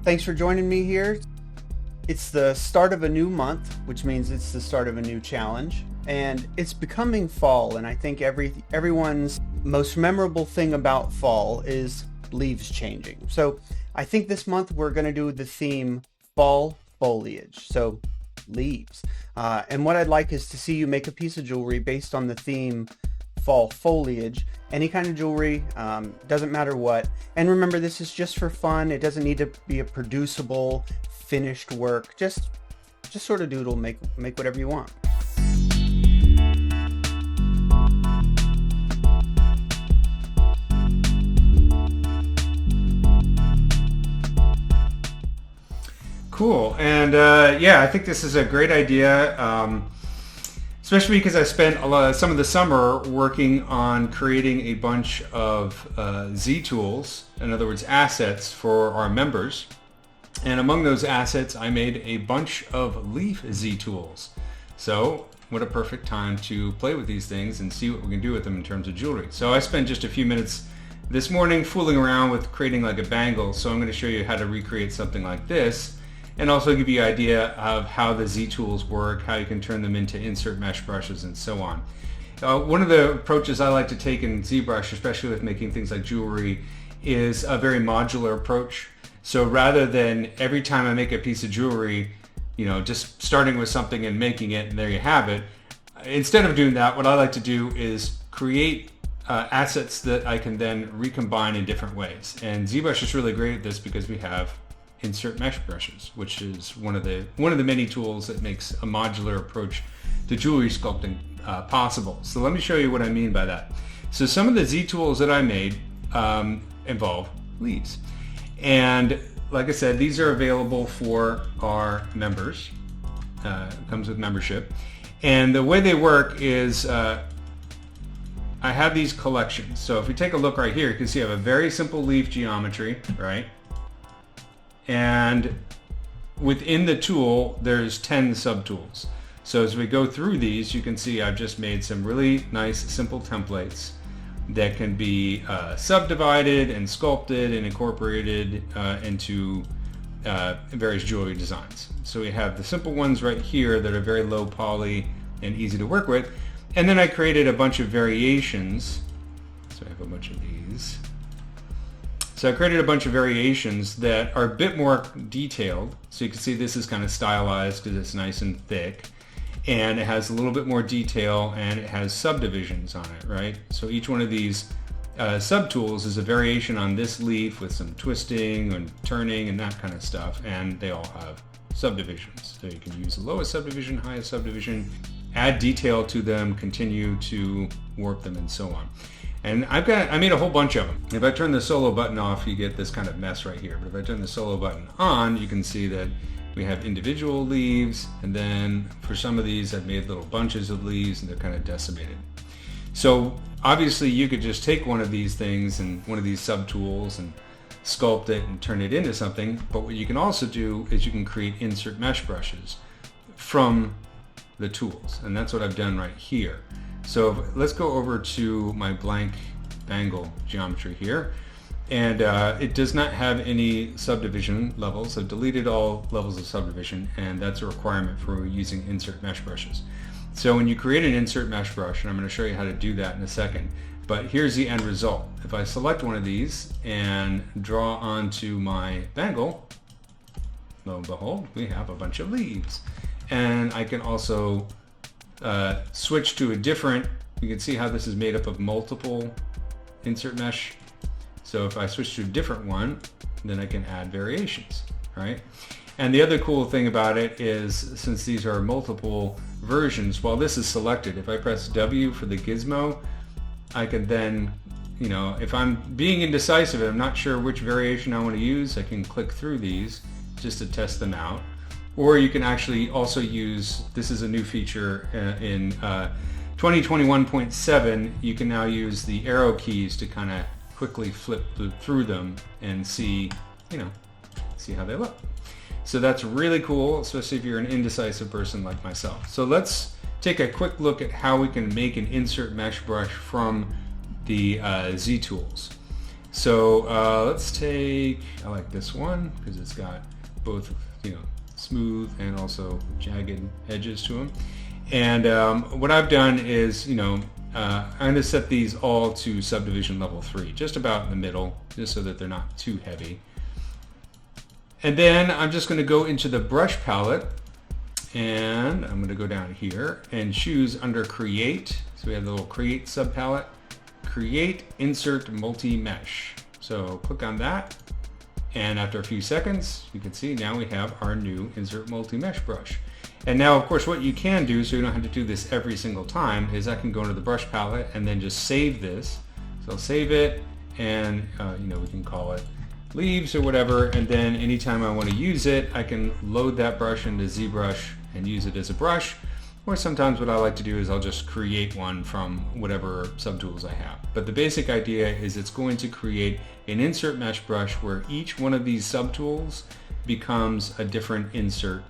Thanks for joining me here. It's the start of a new month, which means it's the start of a new challenge. And it's becoming fall, and I think everyone's most memorable thing about fall is leaves changing. So I think this month we're going to do the theme Fall Foliage, so leaves. And what I'd like is to see you make a piece of jewelry based on the theme Fall Foliage. Any kind of jewelry, doesn't matter what. And remember, this is just for fun. It doesn't need to be a producible, finished work. Just sort of doodle, make whatever you want. Cool. And yeah, I think this is a great idea, especially because I spent some of the summer working on creating a bunch of Z tools, in other words, assets for our members. And among those assets, I made a bunch of leaf Z tools. So what a perfect time to play with these things and see what we can do with them in terms of jewelry. So I spent just a few minutes this morning fooling around with creating like a bangle. So I'm going to show you how to recreate something like this, and also give you an idea of how the Z tools work, how you can turn them into insert mesh brushes, and so on. One of the approaches I like to take in ZBrush, especially with making things like jewelry, is a very modular approach. So rather than every time I make a piece of jewelry, just starting with something and making it and there you have it, instead of doing that, what I like to do is create assets that I can then recombine in different ways. And ZBrush is really great at this because we have insert mesh brushes, which is one of the many tools that makes a modular approach to jewelry sculpting possible. So let me show you what I mean by that. So some of the Z tools that I made involve leaves, and like I said, these are available for our members. Comes with membership, and the way they work is I have these collections. So if we take a look right here, you can see I have a very simple leaf geometry, right? And within the tool, there's 10 subtools. So as we go through these, you can see I've just made some really nice, simple templates that can be subdivided and sculpted and incorporated into various jewelry designs. So we have the simple ones right here that are very low poly and easy to work with. And then I created a bunch of variations. So I have a bunch of these. So I created a bunch of variations that are a bit more detailed. So you can see this is kind of stylized because it's nice and thick, and it has a little bit more detail, and it has subdivisions on it, right? So each one of these subtools is a variation on this leaf with some twisting and turning and that kind of stuff, and they all have subdivisions. So you can use the lowest subdivision, highest subdivision, add detail to them, continue to warp them, and so on. And I made a whole bunch of them. If I turn the solo button off, you get this kind of mess right here. But if I turn the solo button on, you can see that we have individual leaves. And then for some of these, I've made little bunches of leaves, and they're kind of decimated. So obviously you could just take one of these things and one of these subtools and sculpt it and turn it into something. But what you can also do is you can create insert mesh brushes from the tools. And that's what I've done right here. So let's go over to my blank bangle geometry here, and it does not have any subdivision levels. I've deleted all levels of subdivision, and that's a requirement for using insert mesh brushes. So when you create an insert mesh brush, and I'm going to show you how to do that in a second, but here's the end result. If I select one of these and draw onto my bangle, lo and behold, we have a bunch of leaves. And I can also switch to a different, you can see how this is made up of multiple insert mesh. So if I switch to a different one, then I can add variations, right? And the other cool thing about it is, since these are multiple versions, while this is selected, if I press W for the gizmo, I could then, if I'm being indecisive and I'm not sure which variation I want to use, I can click through these just to test them out. Or you can actually also use, this is a new feature in 2021.7, you can now use the arrow keys to kind of quickly flip through them and see how they look. So that's really cool, especially if you're an indecisive person like myself. So let's take a quick look at how we can make an insert mesh brush from the Z tools. So let's take, I like this one because it's got both, smooth and also jagged edges to them. And what I've done is, I'm going to set these all to subdivision level 3, just about in the middle, just so that they're not too heavy. And then I'm just going to go into the brush palette, and I'm going to go down here and choose under Create. So we have the little Create subpalette, Create Insert Multi-Mesh. So click on that, and after a few seconds, you can see now we have our new Insert Multi-Mesh brush. And now, of course, what you can do, so you don't have to do this every single time, is I can go into the brush palette and then just save this. So I'll save it, and we can call it leaves or whatever, and then anytime I want to use it, I can load that brush into ZBrush and use it as a brush. Or sometimes what I like to do is I'll just create one from whatever subtools I have. But the basic idea is it's going to create an insert mesh brush where each one of these subtools becomes a different insert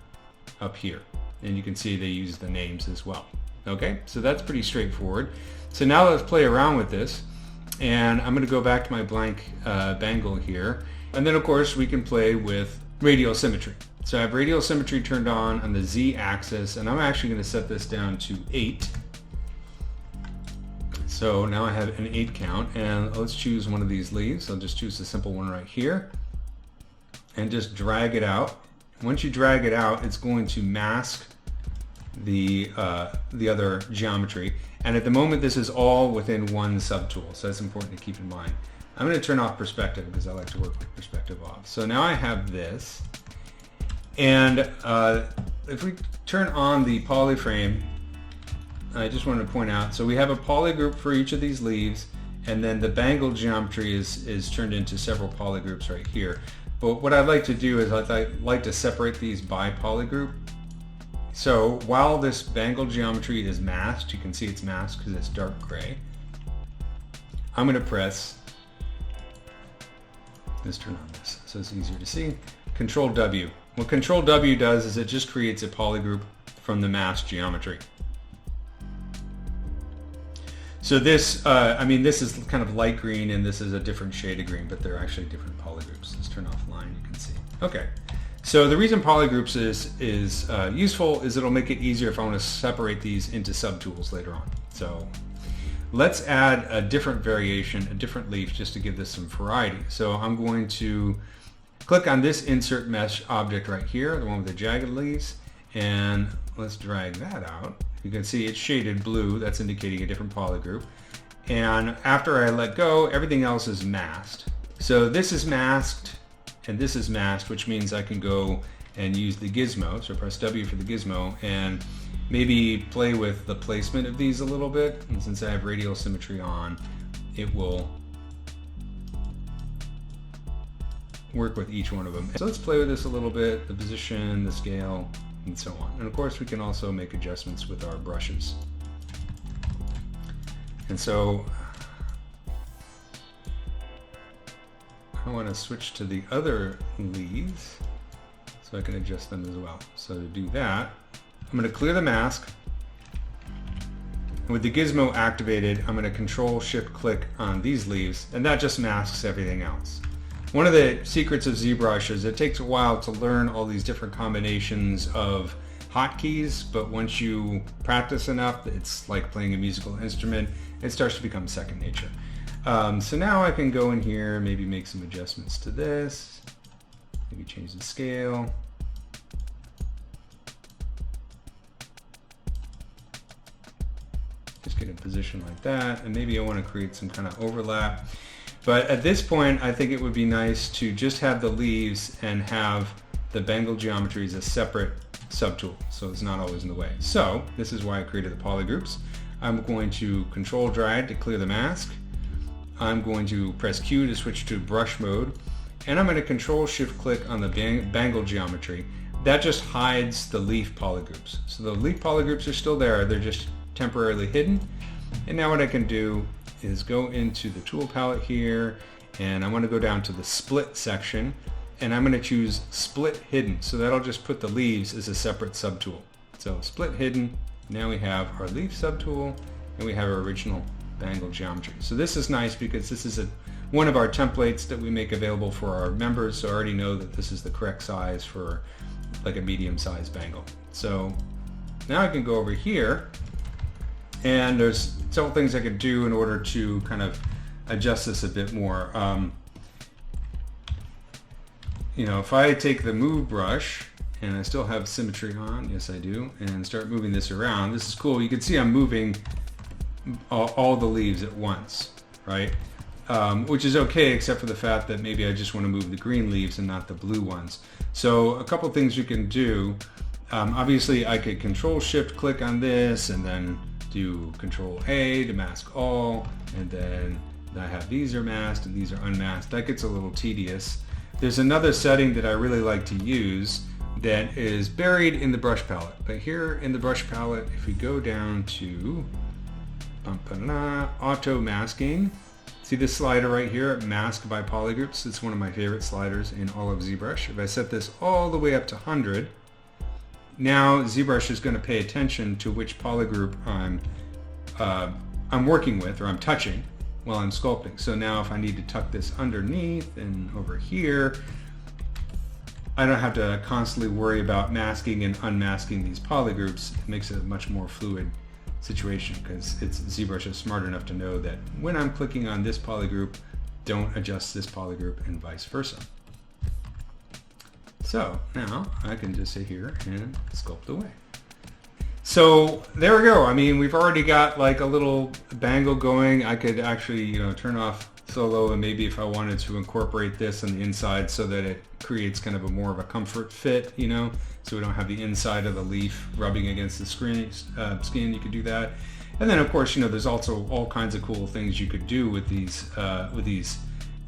up here. And you can see they use the names as well. Okay, so that's pretty straightforward. So now let's play around with this. And I'm going to go back to my blank Bangle here. And then of course we can play with radial symmetry. So I have radial symmetry turned on the Z axis, and I'm actually going to set this down to 8. So now I have an 8 count, and let's choose one of these leaves. I'll just choose the simple one right here and just drag it out. Once you drag it out, it's going to mask the other geometry. And at the moment, this is all within one subtool, so that's important to keep in mind. I'm going to turn off perspective because I like to work with perspective off. So now I have this. And if we turn on the polyframe, I just wanted to point out, so we have a polygroup for each of these leaves, and then the Bangle geometry is turned into several polygroups right here. But what I'd like to do is I'd like to separate these by polygroup. So while this Bangle geometry is masked, you can see it's masked because it's dark gray. I'm going to press, let's turn on this so it's easier to see, Control W. What Control W does is it just creates a polygroup from the masked geometry. So this, this is kind of light green and this is a different shade of green, but they're actually different polygroups. Let's turn off line, you can see. Okay, so the reason polygroups is useful is it'll make it easier if I want to separate these into subtools later on. So let's add a different variation, a different leaf, just to give this some variety. So I'm going to click on this insert mesh object right here, the one with the jagged leaves, and let's drag that out. You can see it's shaded blue, that's indicating a different polygroup. And after I let go, everything else is masked. So this is masked, and this is masked, which means I can go and use the gizmo, so press W for the gizmo, and maybe play with the placement of these a little bit. And since I have radial symmetry on, it will work with each one of them. So let's play with this a little bit, the position, the scale, and so on. And of course we can also make adjustments with our brushes. And so I want to switch to the other leaves so I can adjust them as well. So to do that, I'm going to clear the mask. And with the gizmo activated, I'm going to Control Shift click on these leaves, and that just masks everything else. One of the secrets of ZBrush is it takes a while to learn all these different combinations of hotkeys, but once you practice enough, it's like playing a musical instrument. It starts to become second nature. So now I can go in here, maybe make some adjustments to this, maybe change the scale. Just get a position like that, and maybe I want to create some kind of overlap. But at this point, I think it would be nice to just have the leaves and have the Bangle geometry as a separate subtool, so it's not always in the way. So this is why I created the polygroups. I'm going to Control drag to clear the mask. I'm going to press Q to switch to brush mode, and I'm going to Control Shift click on the Bangle geometry. That just hides the leaf polygroups. So the leaf polygroups are still there, they're just temporarily hidden. And now what I can do is go into the tool palette here, and I want to go down to the split section, and I'm going to choose split hidden. So that'll just put the leaves as a separate subtool. So split hidden, now we have our leaf subtool, and we have our original Bangle geometry. So this is nice because this is one of our templates that we make available for our members, so I already know that this is the correct size for like a medium-sized bangle. So now I can go over here, and there's several things I could do in order to kind of adjust this a bit more. If I take the move brush, and I still have symmetry on, yes I do, and start moving this around, this is cool. You can see I'm moving all the leaves at once, right? Which is okay, except for the fact that maybe I just want to move the green leaves and not the blue ones. So a couple things you can do. Obviously I could Control Shift click on this and then do Control A to mask all, and then I have these are masked and these are unmasked. That gets a little tedious. There's another setting that I really like to use that is buried in the brush palette. But here in the brush palette, if we go down to auto masking, see this slider right here, mask by polygroups? It's one of my favorite sliders in all of ZBrush. If I set this all the way up to 100, now ZBrush is going to pay attention to which polygroup I'm working with, or I'm touching while I'm sculpting. So now if I need to tuck this underneath and over here, I don't have to constantly worry about masking and unmasking these polygroups. It makes it a much more fluid situation because ZBrush is smart enough to know that when I'm clicking on this polygroup, don't adjust this polygroup and vice versa. So now I can just sit here and sculpt away. So there we go. I mean, we've already got like a little bangle going. I could actually, turn off solo, and maybe if I wanted to incorporate this on the inside so that it creates kind of a more of a comfort fit, so we don't have the inside of the leaf rubbing against the skin, you could do that. And then of course, there's also all kinds of cool things you could do with these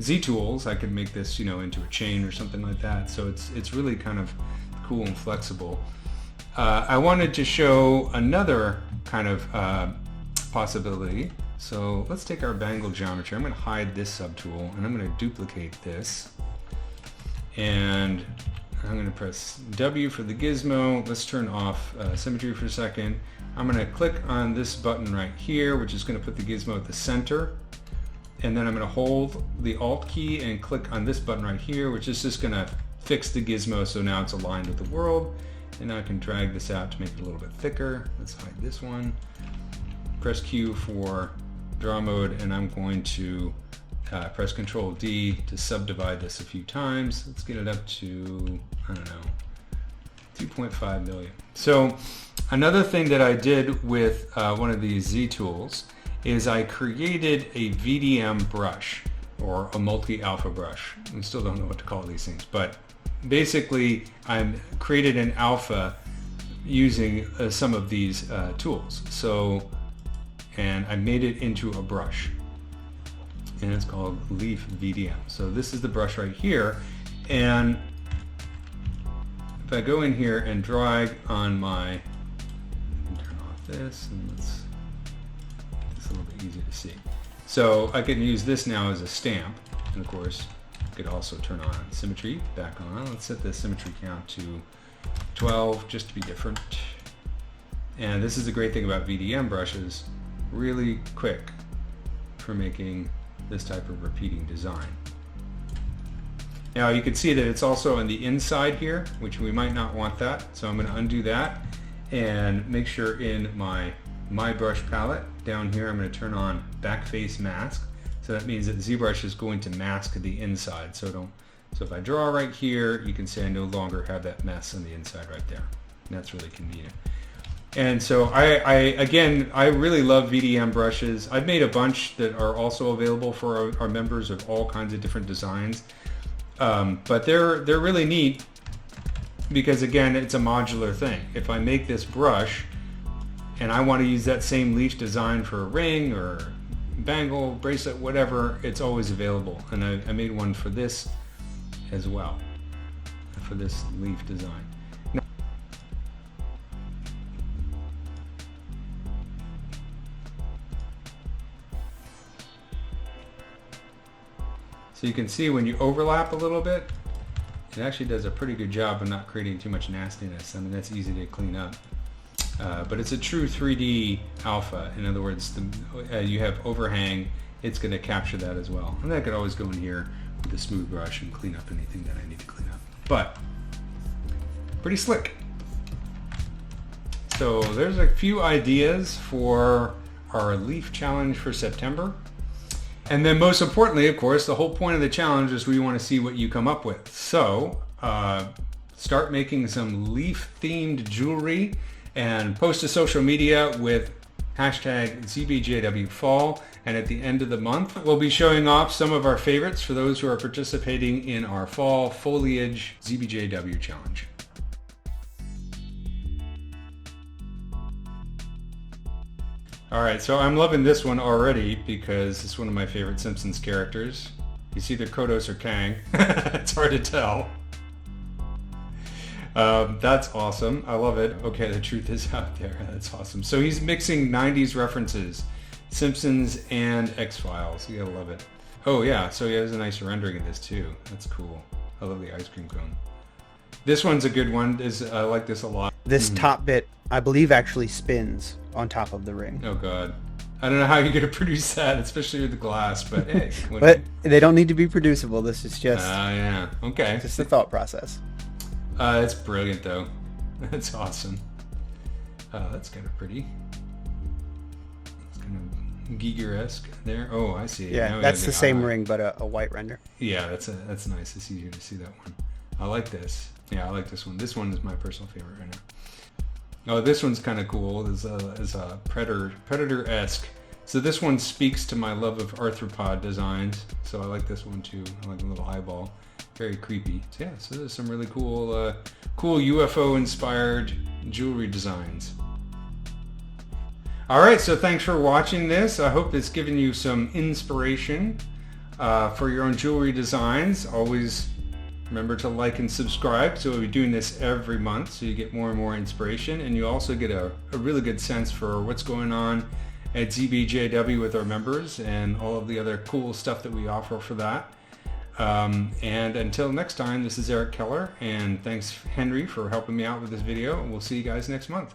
Z tools. I could make this, into a chain or something like that. So it's really kind of cool and flexible. I wanted to show another kind of possibility. So let's take our bangle geometry. I'm going to hide this subtool and I'm going to duplicate this. And I'm going to press W for the gizmo. Let's turn off symmetry for a second. I'm going to click on this button right here, which is going to put the gizmo at the center. And then I'm going to hold the Alt key and click on this button right here, which is just going to fix the gizmo so now it's aligned with the world. And now I can drag this out to make it a little bit thicker. Let's hide this one. Press Q for draw mode, and I'm going to press Control D to subdivide this a few times. Let's get it up to, 2.5 million. So another thing that I did with one of these Z tools is I created a VDM brush, or a multi-alpha brush. We still don't know what to call these things, but basically I created an alpha using some of these tools. And I made it into a brush, and it's called Leaf VDM. So this is the brush right here, and if I go in here and drag on my, turn off this, and it's a little bit easier to see. So I can use this now as a stamp, and of course I could also turn on symmetry back on. Let's set the symmetry count to 12 just to be different. And this is the great thing about VDM brushes, really quick for making this type of repeating design. Now you can see that it's also on the inside here, which we might not want that. So I'm going to undo that and make sure in my brush palette down here, I'm going to turn on back face mask. So that means that ZBrush is going to mask the inside. So if I draw right here, you can see I no longer have that mess on the inside right there. And that's really convenient. And so I really love VDM brushes. I've made a bunch that are also available for our members of all kinds of different designs. But they're really neat because, again, it's a modular thing. If I make this brush and I want to use that same leaf design for a ring or bangle, bracelet, whatever, it's always available. And I made one for this as well, for this leaf design. So you can see when you overlap a little bit, it actually does a pretty good job of not creating too much nastiness. I mean, that's easy to clean up. But it's a true 3D alpha. In other words, you have overhang it's going to capture that as well. And I could always go in here with a smooth brush and clean up anything that I need to clean up. But pretty slick. So there's a few ideas for our leaf challenge for September. And then most importantly, of course, the whole point of the challenge is we want to see what you come up with. So start making some leaf themed jewelry and post to social media with hashtag ZBJW Fall. And at the end of the month, we'll be showing off some of our favorites for those who are participating in our Fall Foliage ZBJW challenge. All right, so I'm loving this one already because it's one of my favorite Simpsons characters. It's either Kodos or Kang. It's hard to tell. That's awesome. I love it. Okay, the truth is out there. That's awesome. So he's mixing 90s references, Simpsons and X-Files. You gotta love it. Oh yeah, so he has a nice rendering of this too. That's cool. I love the ice cream cone. This one's a good one. I like this a lot. This top bit, I believe, actually spins on top of the ring. Oh god. I don't know how you're going to produce that, especially with the glass, but hey. But they don't need to be producible. This is just yeah. Okay. Just the thought process. It's brilliant though. That's awesome. That's kind of pretty. It's kind of Giger-esque there. Oh, I see. Yeah, that's the same ring, but a white render. Yeah, that's nice. It's easier to see that one. I like this. Yeah, I like this one. This one is my personal favorite right now. Oh, this one's kind of cool. Is a predator-esque. So this one speaks to my love of arthropod designs. So I like this one too. I like the little eyeball. Very creepy. So yeah, so there's some really cool, cool UFO-inspired jewelry designs. All right, so thanks for watching this. I hope it's given you some inspiration for your own jewelry designs. Always remember to like and subscribe. So we'll be doing this every month so you get more and more inspiration, and you also get a really good sense for what's going on at ZBJW with our members and all of the other cool stuff that we offer for that. And until next time, this is Eric Keller, and thanks Henry for helping me out with this video, and we'll see you guys next month.